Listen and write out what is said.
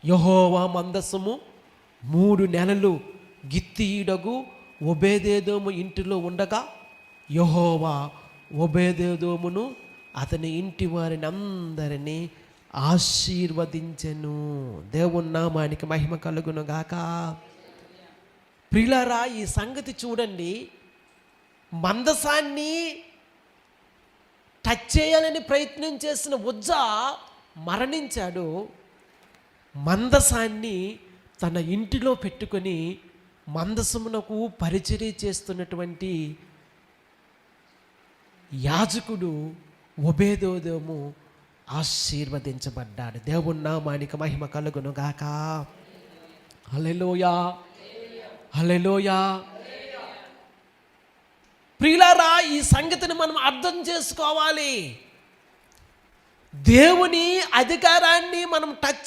యెహోవా మందసము 3 నెలలు గిత్తీయుడగు ఓబేదెదోము ఇంటిలో ఉండగా యెహోవా ఓబేదెదోమును అతని ఇంటి వారిని అందరినీ ఆశీర్వదించెను. దేవుని నామానికి మహిమ కలుగును గాక. ప్రియులారా, ఈ సంగతి చూడండి. మందసాన్ని టచ్ చేయాలని ప్రయత్నం చేసిన ఉజ్జా మరణించాడు. మందసాన్ని తన ఇంటిలో పెట్టుకొని మందసమునకు పరిచర్య చేస్తున్నటువంటి యాజకుడు ఓబేదెదోము ఆశీర్వదించబడ్డాడు. దేవుని నామానికి మహిమ కలుగును గాక. హల్లెలూయా, హల్లెలూయా. ప్రియులారా, ఈ సంగతిని మనం అర్థం చేసుకోవాలి. దేవుని అధికారాన్ని మనం టచ్